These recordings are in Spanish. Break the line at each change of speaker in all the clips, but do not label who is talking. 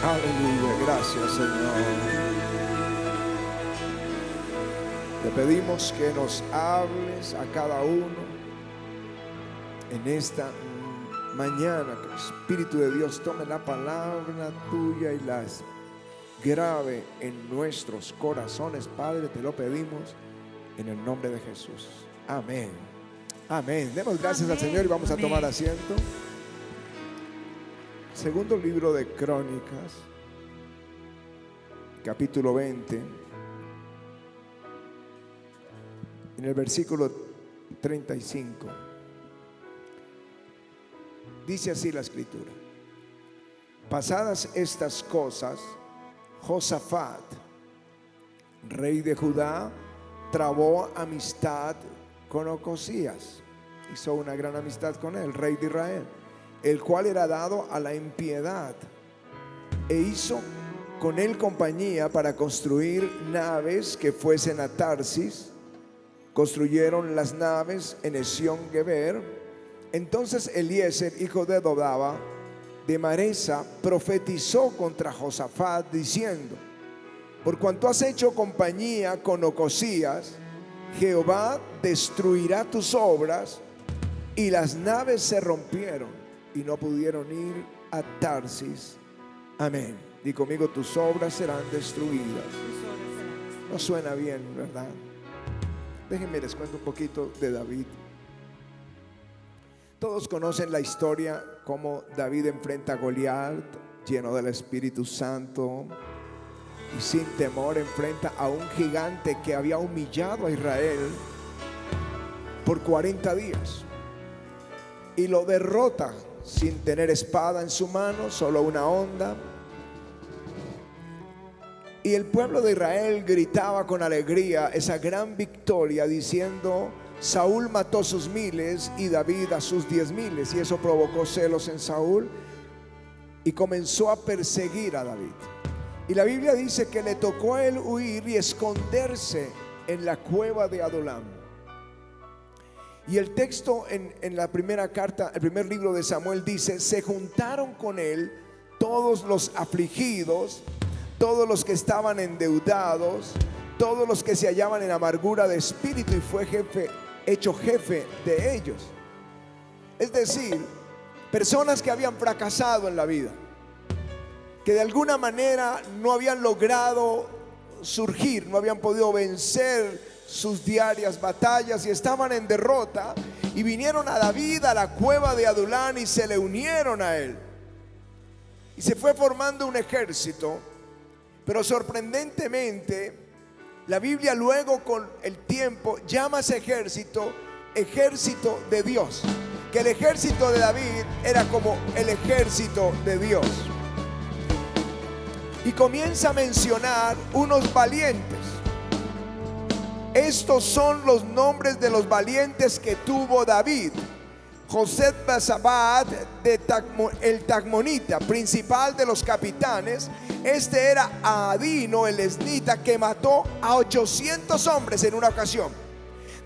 Aleluya, gracias Señor. Te pedimos que nos hables a cada uno en esta mañana, que el Espíritu de Dios tome la palabra tuya y las grabe en nuestros corazones. Padre, te lo pedimos en el nombre de Jesús. Amén. Amén. Demos gracias al Señor y vamos a tomar asiento. Segundo libro de Crónicas, capítulo 20, en el versículo 35. Dice así la escritura: pasadas estas cosas, Josafat, rey de Judá, trabó amistad con Ocosías. Hizo una gran amistad con él, rey de Israel, el cual era dado a la impiedad, e hizo con él compañía para construir naves que fuesen a Tarsis. Construyeron las naves en Esión-Geber. Entonces Eliezer, hijo de Dodava, de Maresa, profetizó contra Josafat diciendo: por cuanto has hecho compañía con Ocosías, Jehová destruirá tus obras. Y las naves se rompieron y no pudieron ir a Tarsis. Amén. Di conmigo: tus obras serán destruidas. No suena bien, ¿verdad? Déjenme les cuento un poquito de David. Todos conocen la historia, cómo David enfrenta a Goliat, lleno del Espíritu Santo, y sin temor enfrenta a un gigante que había humillado a Israel por 40 días. Y lo derrota sin tener espada en su mano, solo una honda. Y el pueblo de Israel gritaba con alegría esa gran victoria, diciendo: Saúl mató sus miles y David a sus 10,000. Y eso provocó celos en Saúl y comenzó a perseguir a David. Y la Biblia dice que le tocó a él huir y esconderse en la cueva de Adulam. Y el texto en la primera carta, el primer libro de Samuel dice: se juntaron con él todos los afligidos, todos los que estaban endeudados, todos los que se hallaban en amargura de espíritu, y fue hecho jefe de ellos. Es decir, personas que habían fracasado en la vida, que de alguna manera no habían logrado surgir, no habían podido vencer sus diarias batallas y estaban en derrota, y vinieron a David a la cueva de Adulán y se le unieron a él, y se fue formando un ejército. Pero sorprendentemente, la Biblia luego con el tiempo llama a ese ejército de Dios, que el ejército de David era como el ejército de Dios, y comienza a mencionar unos valientes. Estos son los nombres de los valientes que tuvo David: José-Basabat, el Tacmonita, principal de los capitanes. Este era Adino el esnita, que mató a 800 hombres en una ocasión.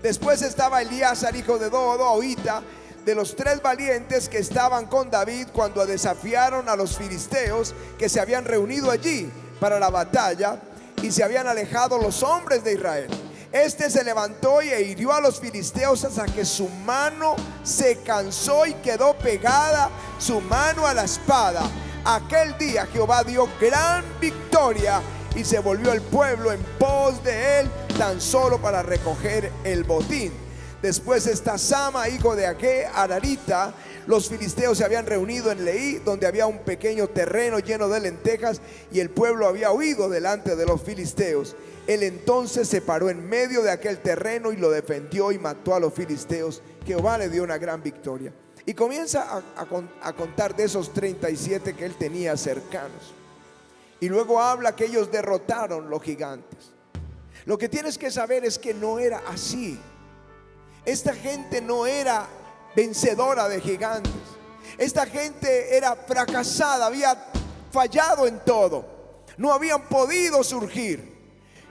Después estaba Elíasar, hijo de Dodo, Ahita, de los 3 valientes que estaban con David cuando desafiaron a los filisteos, que se habían reunido allí para la batalla y se habían alejado los hombres de Israel. Este se levantó y hirió a los filisteos hasta que su mano se cansó y quedó pegada su mano a la espada. Aquel día Jehová dio gran victoria y se volvió el pueblo en pos de él, tan solo para recoger el botín. Después está Sama, hijo de Agé, Ararita. Los filisteos se habían reunido en Leí, donde había un pequeño terreno lleno de lentejas, y el pueblo había huido delante de los filisteos. Él entonces se paró en medio de aquel terreno y lo defendió y mató a los filisteos. Jehová le dio una gran victoria. Y comienza a contar de esos 37 que él tenía cercanos. Y luego habla que ellos derrotaron los gigantes. Lo que tienes que saber es que no era así. Esta gente no era vencedora de gigantes. Esta gente era fracasada, había fallado en todo, no habían podido surgir.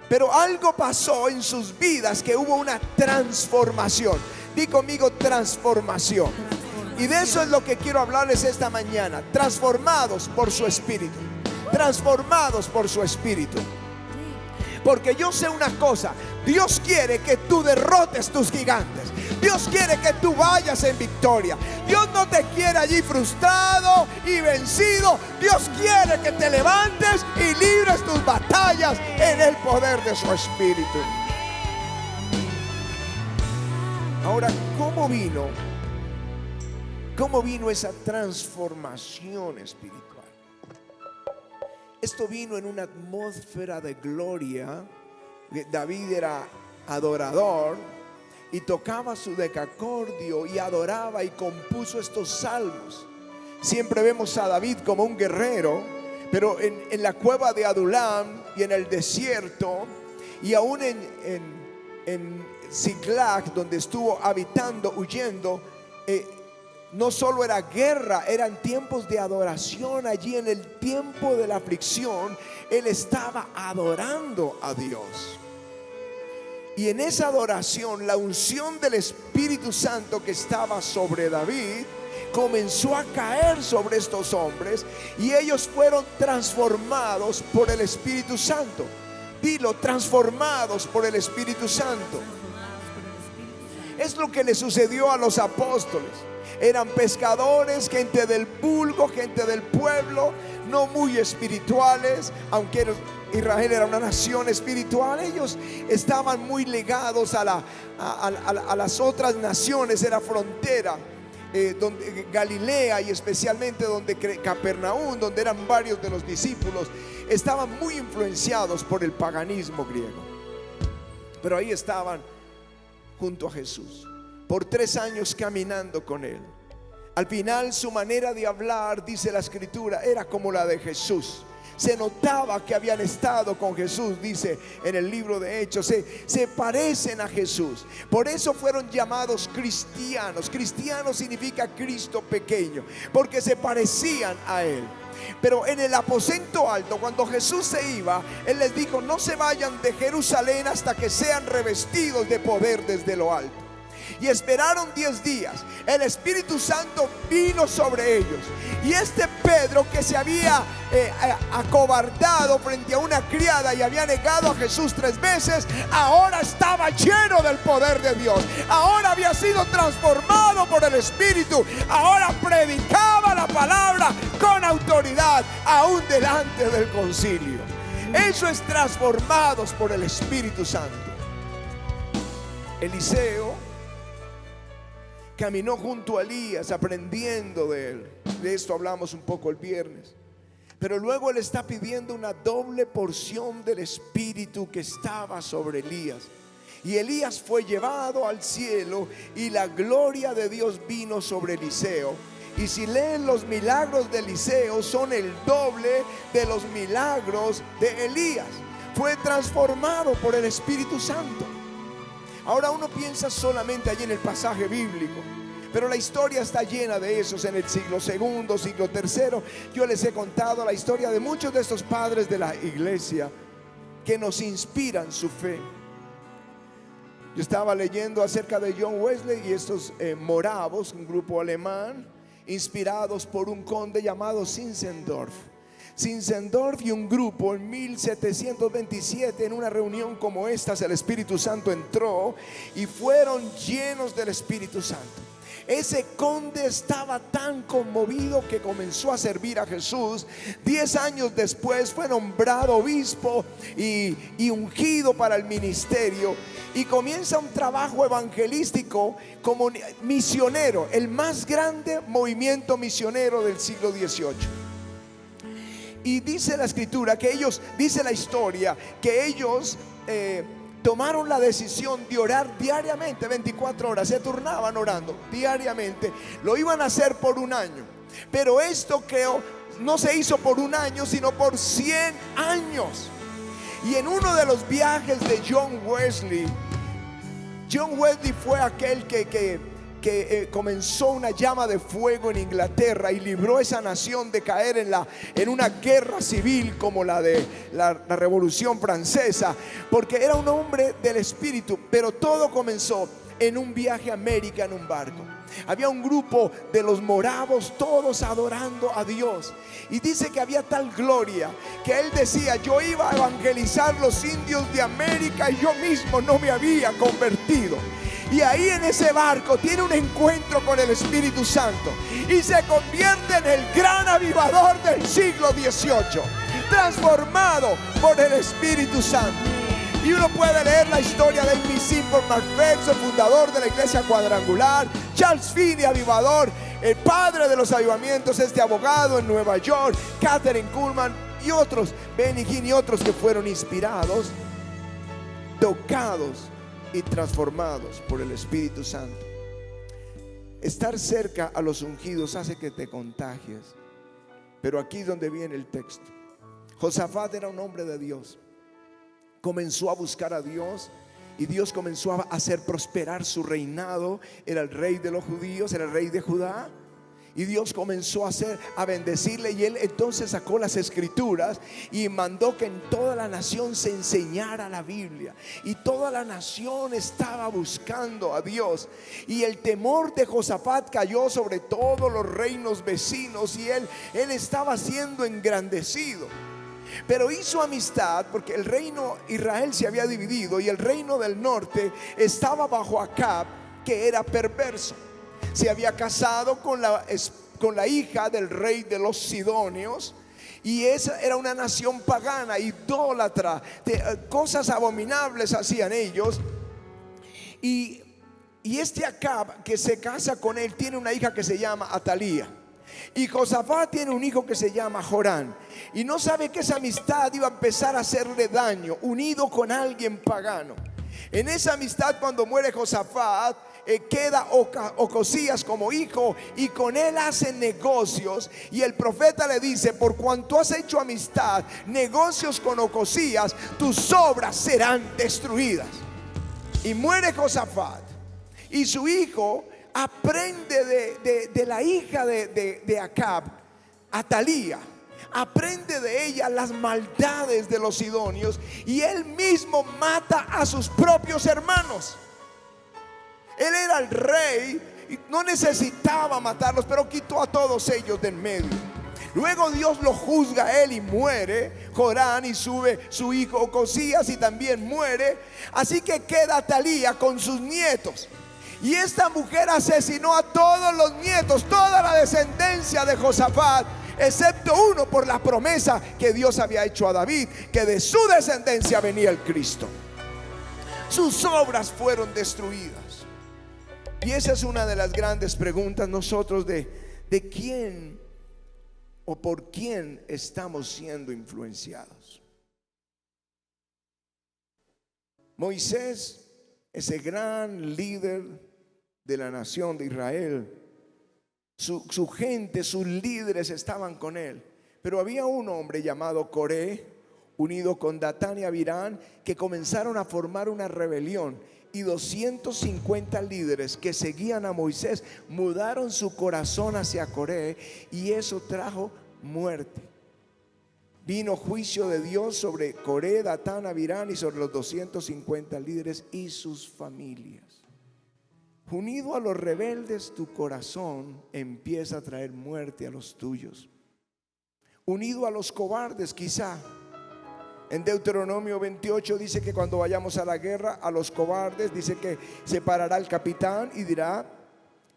Pero algo pasó en sus vidas, que hubo una transformación. Di conmigo: transformación. Y de eso es lo que quiero hablarles esta mañana: transformados por su Espíritu. transformados por su Espíritu. Porque yo sé una cosa: Dios quiere que tú derrotes tus gigantes. Dios quiere que tú vayas en victoria. Dios no te quiere allí frustrado y vencido. Dios quiere que te levantes y libres tus batallas en el poder de su Espíritu. Ahora, ¿cómo vino esa transformación espiritual? Esto vino en una atmósfera de gloria. David era adorador y tocaba su decacordio y adoraba y compuso estos salmos. Siempre vemos a David como un guerrero, pero en la cueva de Adulam y en el desierto, y aún en Ziklag, donde estuvo habitando, huyendo, no solo era guerra, eran tiempos de adoración. Allí en el tiempo de la aflicción, él estaba adorando a Dios. Y en esa adoración, la unción del Espíritu Santo que estaba sobre David comenzó a caer sobre estos hombres, y ellos fueron transformados por el Espíritu Santo. Dilo: transformados por el Espíritu Santo. Es lo que le sucedió a los apóstoles. Eran pescadores, gente del vulgo, gente del pueblo, no muy espirituales, aunque Israel era una nación espiritual. Ellos estaban muy ligados a las otras naciones. Era frontera, donde Galilea, y especialmente donde Capernaum, donde eran varios de los discípulos, estaban muy influenciados por el paganismo griego. Pero ahí estaban junto a Jesús por 3 años caminando con él. Al final, su manera de hablar, dice la Escritura, era como la de Jesús. Se notaba que habían estado con Jesús. Dice en el libro de Hechos, se parecen a Jesús. Por eso fueron llamados cristianos. Cristiano significa Cristo pequeño, porque se parecían a él. Pero en el aposento alto, cuando Jesús se iba, él les dijo: no se vayan de Jerusalén hasta que sean revestidos de poder desde lo alto. Y esperaron 10 días. El Espíritu Santo vino sobre ellos. Y este Pedro, que se había acobardado frente a una criada y había negado a Jesús 3 veces, ahora estaba lleno del poder de Dios. Ahora había sido transformado por el Espíritu. Ahora predicaba la palabra con autoridad, aún delante del concilio. Eso es transformados por el Espíritu Santo. Eliseo caminó junto a Elías aprendiendo de él. De esto hablamos un poco el viernes. Pero luego él está pidiendo una doble porción del Espíritu que estaba sobre Elías. Y Elías fue llevado al cielo y la gloria de Dios vino sobre Eliseo. Y si leen los milagros de Eliseo, son el doble de los milagros de Elías. Fue transformado por el Espíritu Santo. Ahora uno piensa solamente allí en el pasaje bíblico, pero la historia está llena de esos. En el siglo II, siglo III, yo les he contado la historia de muchos de estos padres de la iglesia que nos inspiran su fe. Yo estaba leyendo acerca de John Wesley y estos moravos, un grupo alemán, inspirados por un conde llamado Zinzendorf y un grupo. En 1727, en una reunión como estas, el Espíritu Santo entró y fueron llenos del Espíritu Santo. Ese conde estaba tan conmovido que comenzó a servir a Jesús. 10 años después fue nombrado obispo y ungido para el ministerio, y comienza un trabajo evangelístico como misionero, el más grande movimiento misionero del siglo XVIII. Y dice la Escritura que ellos, dice la historia, que ellos tomaron la decisión de orar diariamente, 24 horas, se turnaban orando diariamente. Lo iban a hacer por 1 año, pero esto creo no se hizo por 1 año, sino por 100 años. Y en uno de los viajes de John Wesley fue aquel que comenzó una llama de fuego en Inglaterra y libró esa nación de caer en una guerra civil como la de la Revolución Francesa, porque era un hombre del Espíritu. Pero todo comenzó en un viaje a América en un barco. Había un grupo de los moravos, todos adorando a Dios. Y dice que había tal gloria que él decía: yo iba a evangelizar los indios de América y yo mismo no me había convertido. Y ahí en ese barco tiene un encuentro con el Espíritu Santo y se convierte en el gran avivador del siglo XVIII, transformado por el Espíritu Santo. Y uno puede leer la historia de Amy Simple McPherson, fundador de la iglesia cuadrangular, Charles Finney, avivador, el padre de los avivamientos, este abogado en Nueva York, Catherine Kuhlman y otros, Benny Hinn y otros que fueron inspirados, tocados y transformados por el Espíritu Santo. Estar cerca a los ungidos hace que te contagies. Pero aquí es donde viene el texto. Josafat era un hombre de Dios. Comenzó a buscar a Dios y Dios comenzó a hacer prosperar su reinado. Era el rey de los judíos, era el rey de Judá. Y Dios comenzó a bendecirle, y él entonces sacó las escrituras y mandó que en toda la nación se enseñara la Biblia. Y toda la nación estaba buscando a Dios. Y el temor de Josafat cayó sobre todos los reinos vecinos, y él estaba siendo engrandecido. Pero hizo amistad, porque el reino Israel se había dividido y el reino del norte estaba bajo Acab, que era perverso. Se había casado con la hija del rey de los sidonios, y esa era una nación pagana, idólatra, cosas abominables hacían ellos. Y este Acab, que se casa con él, tiene una hija que se llama Atalía. Y Josafat tiene un hijo que se llama Jorán. Y no sabe que esa amistad iba a empezar a hacerle daño, unido con alguien pagano. En esa amistad, cuando muere Josafat, queda Ocosías como hijo, y con él hacen negocios. Y el profeta le dice: por cuanto has hecho amistad, negocios con Ocosías, tus obras serán destruidas. Y muere Josafat, y su hijo aprende de la hija de Acab, Atalía. Aprende de ella las maldades de los sidonios, y él mismo mata a sus propios hermanos. Él era el rey y no necesitaba matarlos, pero quitó a todos ellos del medio. Luego Dios lo juzga a él y muere Jorán, y sube su hijo Ocosías y también muere. Así que queda Atalía con sus nietos. Y esta mujer asesinó a todos los nietos, toda la descendencia de Josafat, excepto uno, por la promesa que Dios había hecho a David, que de su descendencia venía el Cristo. Sus obras fueron destruidas. Y esa es una de las grandes preguntas nosotros, de quién o por quién estamos siendo influenciados. Moisés, ese gran líder de la nación de Israel, su gente, sus líderes estaban con él. Pero había un hombre llamado Coré, unido con Datán y Abirán, que comenzaron a formar una rebelión. Y 250 líderes que seguían a Moisés mudaron su corazón hacia Coré, y eso trajo muerte. Vino juicio de Dios sobre Coré, Datán, Abirán y sobre los 250 líderes y sus familias. Unido a los rebeldes, tu corazón empieza a traer muerte a los tuyos. Unido a los cobardes, quizá. En Deuteronomio 28 dice que cuando vayamos a la guerra, a los cobardes, dice que se parará el capitán y dirá: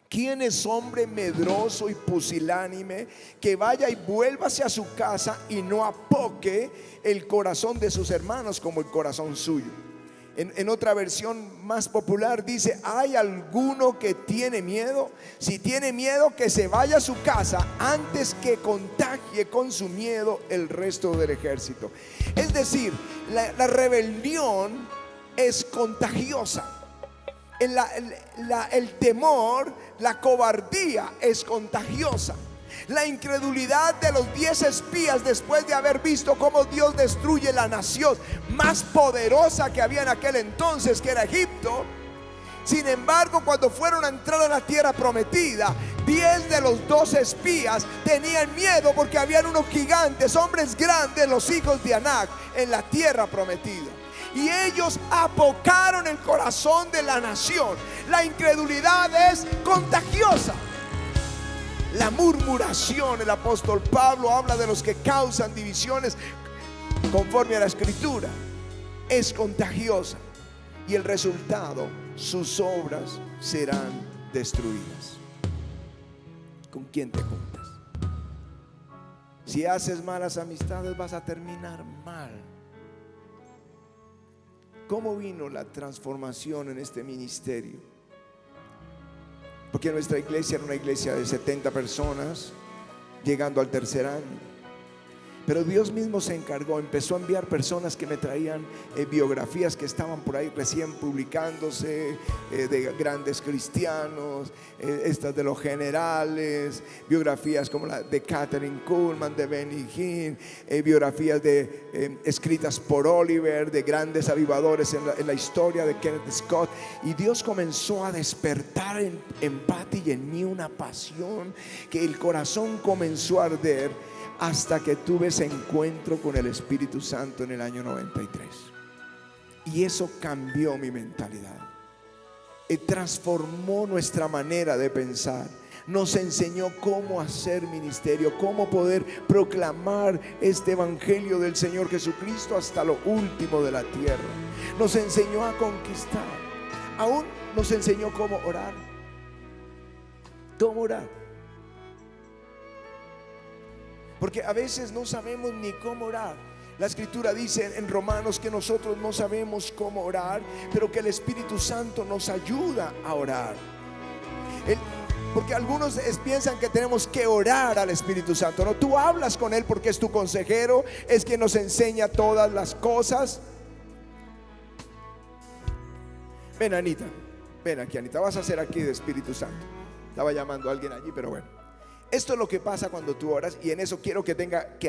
¿quién es hombre medroso y pusilánime que vaya y vuélvase a su casa y no apoque el corazón de sus hermanos como el corazón suyo? En otra versión más popular dice: ¿hay alguno que tiene miedo? Si tiene miedo, que se vaya a su casa antes que contagie con su miedo el resto del ejército. Es decir, la rebelión es contagiosa. El temor, la cobardía es contagiosa. La incredulidad de los 10 espías, después de haber visto cómo Dios destruye la nación más poderosa que había en aquel entonces, que era Egipto. Sin embargo, cuando fueron a entrar a la tierra prometida, 10 de los 12 espías tenían miedo, porque habían unos gigantes, hombres grandes, los hijos de Anac, en la tierra prometida. Y ellos apocaron el corazón de la nación. La incredulidad es contagiosa. La murmuración, el apóstol Pablo habla de los que causan divisiones conforme a la escritura, es contagiosa, y el resultado, sus obras serán destruidas. ¿Con quién te juntas? Si haces malas amistades, vas a terminar mal. ¿Cómo vino la transformación en este ministerio? Porque nuestra iglesia era una iglesia de 70 personas, llegando al tercer año. Pero Dios mismo se encargó, empezó a enviar personas que me traían biografías que estaban por ahí recién publicándose, de grandes cristianos, estas de los generales, biografías como la de Catherine Kuhlman, de Benny Hinn, biografías escritas por Oliver, de grandes avivadores en la historia, de Kenneth Scott. Y Dios comenzó a despertar en Patty y en mí una pasión, que el corazón comenzó a arder, hasta que tuve ese encuentro con el Espíritu Santo en el año 93. Y eso cambió mi mentalidad, transformó nuestra manera de pensar, nos enseñó cómo hacer ministerio, cómo poder proclamar este evangelio del Señor Jesucristo hasta lo último de la tierra. Nos enseñó a conquistar, aún nos enseñó cómo orar. ¿Cómo orar? Porque a veces no sabemos ni cómo orar. La escritura dice en Romanos que nosotros no sabemos cómo orar, pero que el Espíritu Santo nos ayuda a orar. Porque algunos piensan que tenemos que orar al Espíritu Santo. No, tú hablas con Él porque es tu consejero, es quien nos enseña todas las cosas. Ven, Anita, ven aquí, Anita, vas a hacer aquí de Espíritu Santo. Estaba llamando a alguien allí, pero bueno. Esto es lo que pasa cuando tú oras, y en eso quiero que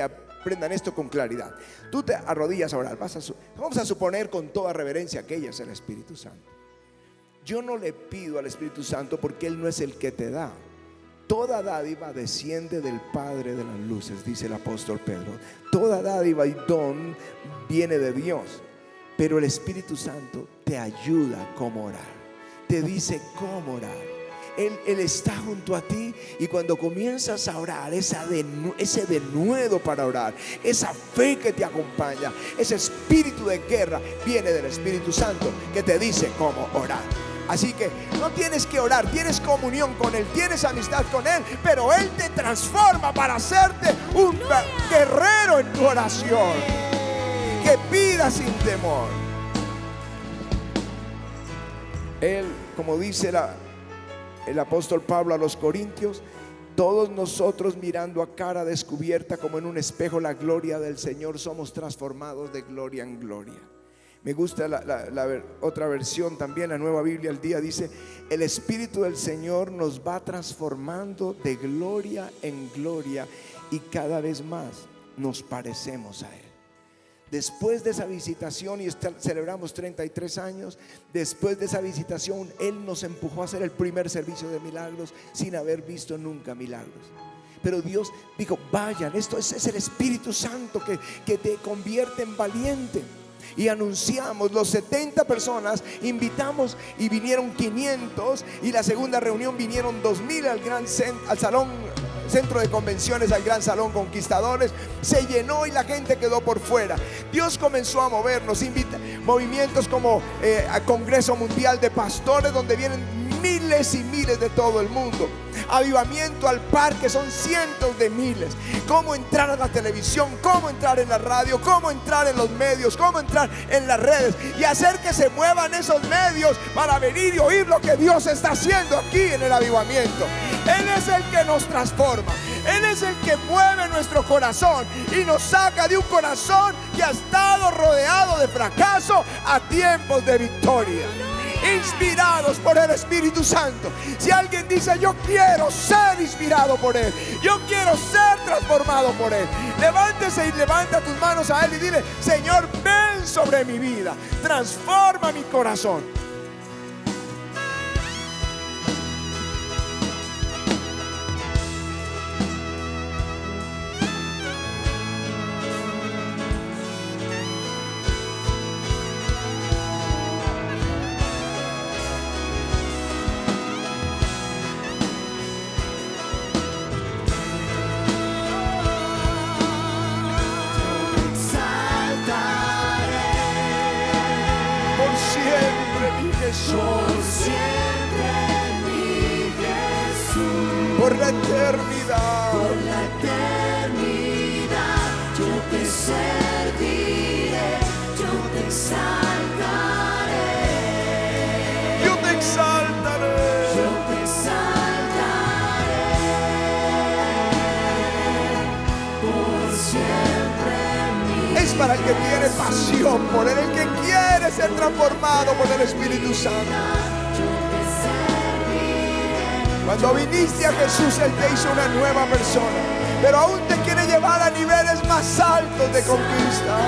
aprendan esto con claridad. Tú te arrodillas a orar, vamos a suponer con toda reverencia que ella es el Espíritu Santo. Yo no le pido al Espíritu Santo porque Él no es el que te da. Toda dádiva desciende del Padre de las luces, dice el apóstol Pedro. Toda dádiva y don viene de Dios, pero el Espíritu Santo te ayuda a cómo orar, te dice cómo orar. Él está junto a ti, y cuando comienzas a orar, ese denuedo para orar, esa fe que te acompaña, ese espíritu de guerra viene del Espíritu Santo que te dice cómo orar. Así que no tienes que orar, tienes comunión con Él, tienes amistad con Él, pero Él te transforma para hacerte un guerrero en tu oración, que pida sin temor. Él, como dice el apóstol Pablo a los Corintios, todos nosotros, mirando a cara descubierta como en un espejo la gloria del Señor, somos transformados de gloria en gloria. Me gusta la otra versión también, la Nueva Biblia al Día, dice: el Espíritu del Señor nos va transformando de gloria en gloria, y cada vez más nos parecemos a Él. Después de esa visitación, y celebramos 33 años, después de esa visitación, Él nos empujó a hacer el primer servicio de milagros sin haber visto nunca milagros. Pero Dios dijo: vayan, esto es el Espíritu Santo que te convierte en valiente. Y anunciamos, los 70 personas invitamos, y vinieron 500, y la segunda reunión vinieron 2000 al salón, centro de convenciones, al gran salón Conquistadores. Se llenó y la gente quedó por fuera. Dios comenzó a movernos, movimientos como a Congreso Mundial de Pastores, donde vienen miles y miles de todo el mundo. Avivamiento al Parque, son cientos de miles. Cómo entrar a la televisión, cómo entrar en la radio, cómo entrar en los medios, cómo entrar en las redes, y hacer que se muevan esos medios para venir y oír lo que Dios está haciendo aquí en el avivamiento. Él es el que nos transforma, Él es el que mueve nuestro corazón y nos saca de un corazón que ha estado rodeado de fracaso a tiempos de victoria. Inspirados por el Espíritu Santo. Si alguien dice: yo quiero ser inspirado por Él, yo quiero ser transformado por Él, levántese y levanta tus manos a Él y dile: Señor, ven sobre mi vida, transforma mi corazón. Jesús.
Por siempre, mi Jesús.
Por la eternidad.
Por la eternidad yo te serviré, yo te exaltaré.
Yo te exaltaré.
Yo te exaltaré. Por siempre mi
Es para el que tiene pasión por Él, el que quiere ser transformado por el Espíritu Santo.
yo te serviré.
Cuando viniste a Jesús, Él te hizo una nueva persona, pero aún te quiere llevar a niveles más altos de conquista.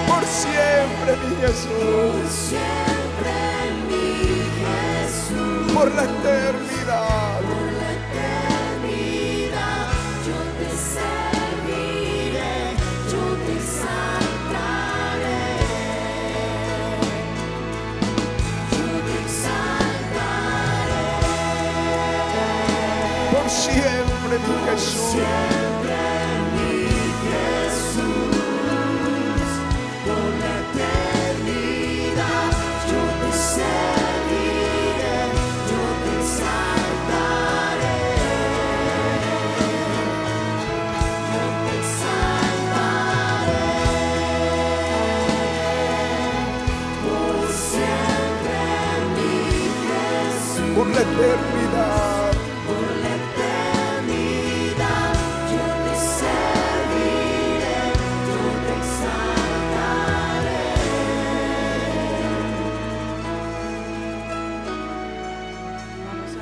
Por siempre, mi
Por
Jesús.
siempre mi Jesús.
Por la eternidad.
Por la eternidad yo te serviré, yo te exaltaré. Yo te exaltaré.
Por siempre, mi Jesús.
Siempre mi Jesús. Por la eternidad yo te serviré, yo te exaltaré. Yo te exaltaré. Por siempre mi Jesús.
Por la eternidad.
Por la eternidad yo te serviré, yo te exaltaré.
Vamos a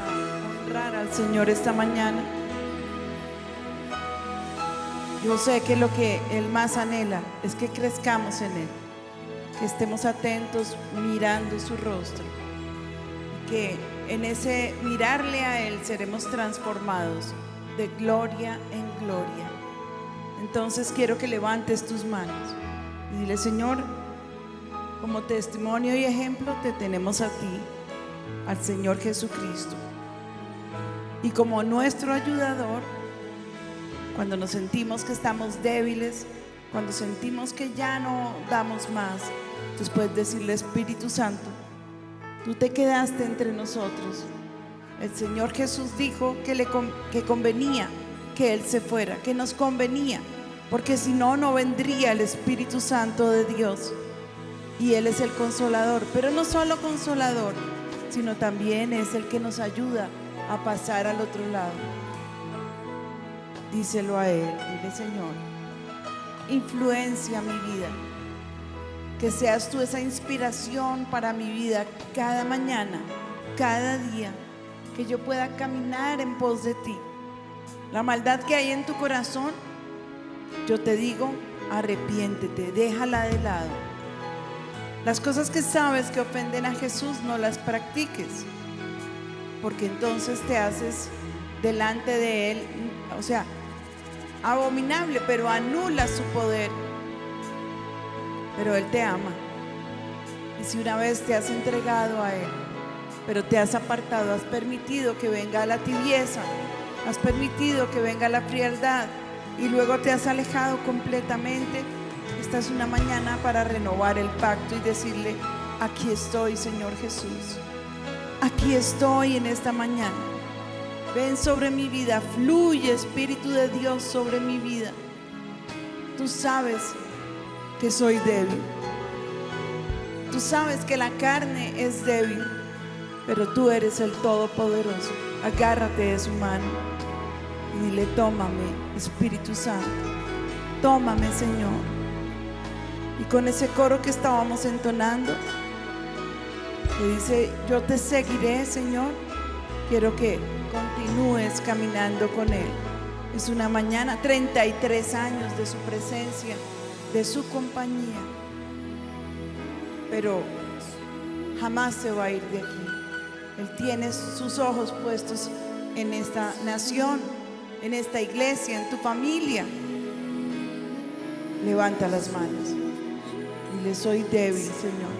honrar al Señor esta mañana. Yo sé que lo que Él más anhela es que crezcamos en Él, que estemos atentos mirando su rostro, y que en ese mirarle a Él seremos transformados de gloria en gloria. Entonces quiero que levantes tus manos y dile: Señor, como testimonio y ejemplo te tenemos a ti, al Señor Jesucristo, y como nuestro ayudador. Cuando nos sentimos que estamos débiles, cuando sentimos que ya no damos más, entonces puedes decirle: Espíritu Santo, tú te quedaste entre nosotros. El Señor Jesús dijo que convenía que Él se fuera, que nos convenía, porque si no, no vendría el Espíritu Santo de Dios. Y Él es el consolador, pero no solo consolador, sino también es el que nos ayuda a pasar al otro lado. Díselo a Él, dile: Señor, influencia mi vida, que seas tú esa inspiración para mi vida cada mañana, cada día, que yo pueda caminar en pos de ti. La maldad que hay en tu corazón, yo te digo, arrepiéntete, déjala de lado. Las cosas que sabes que ofenden a Jesús, no las practiques, porque entonces te haces delante de Él, o sea, abominable, pero anula su poder. Pero Él te ama, y si una vez te has entregado a Él, pero te has apartado, has permitido que venga la tibieza, has permitido que venga la frialdad, y luego te has alejado completamente, esta es una mañana para renovar el pacto y decirle: aquí estoy, Señor Jesús, aquí estoy en esta mañana. Ven sobre mi vida, fluye, Espíritu de Dios, sobre mi vida. Tú sabes que soy débil, tú sabes que la carne es débil, pero tú eres el Todopoderoso. Agárrate de su mano y dile: tómame, Espíritu Santo, tómame, Señor. Y con ese coro que estábamos entonando, que dice: yo te seguiré, Señor, quiero que continúes caminando con Él. Es una mañana, 33 años de su presencia, de su compañía, pero jamás se va a ir de aquí. Él tiene sus ojos puestos en esta nación, en esta iglesia, en tu familia. Levanta las manos. Dile: soy débil, Señor,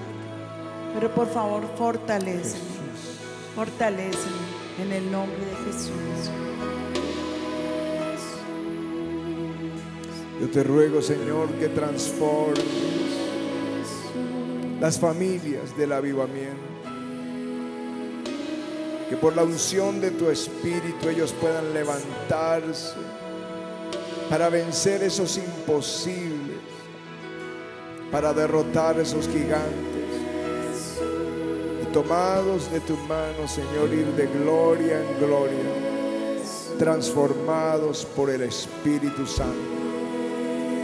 pero por favor fortaléceme, fortaléceme en el nombre de Jesús.
Yo te ruego, Señor, que transformes las familias del avivamiento. Que por la unción de tu Espíritu ellos puedan levantarse para vencer esos imposibles, para derrotar esos gigantes. Y tomados de tu mano, Señor, ir de gloria en gloria, transformados por el Espíritu Santo.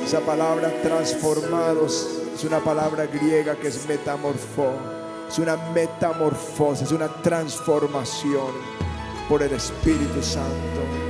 Esa palabra transformados es una palabra griega que es metamorfo. Es una metamorfosis, es una transformación por el Espíritu Santo.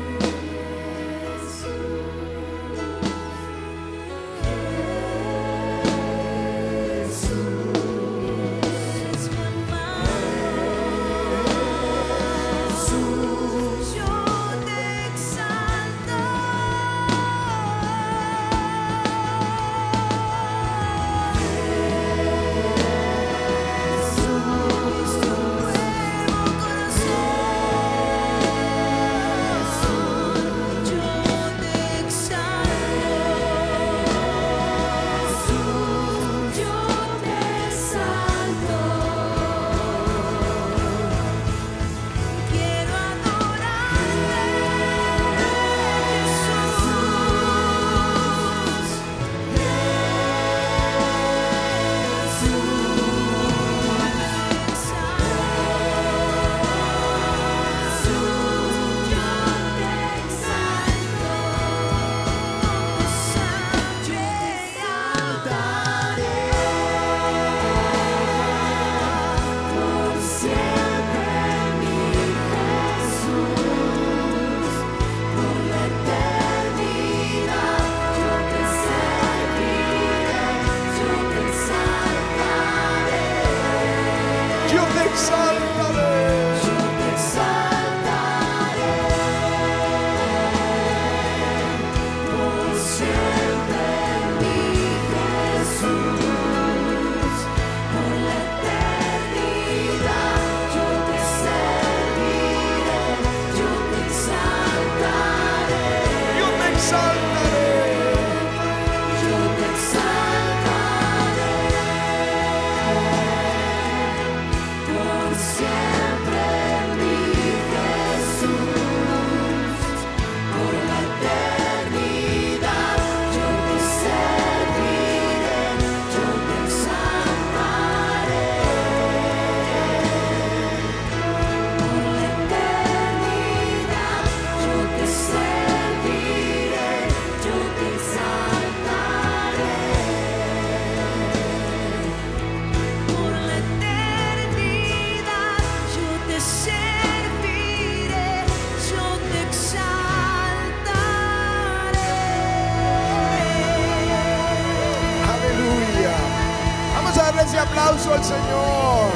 Ese aplauso al Señor.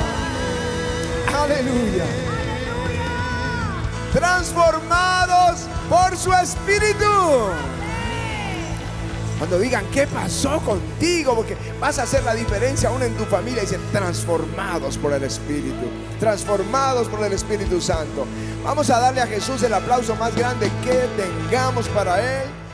Aleluya. Transformados por su Espíritu. Cuando digan ¿qué pasó contigo? Porque vas a hacer la diferencia aún en tu familia. Dicen transformados por el Espíritu. Transformados por el Espíritu Santo. Vamos a darle a Jesús el aplauso más grande que tengamos para Él.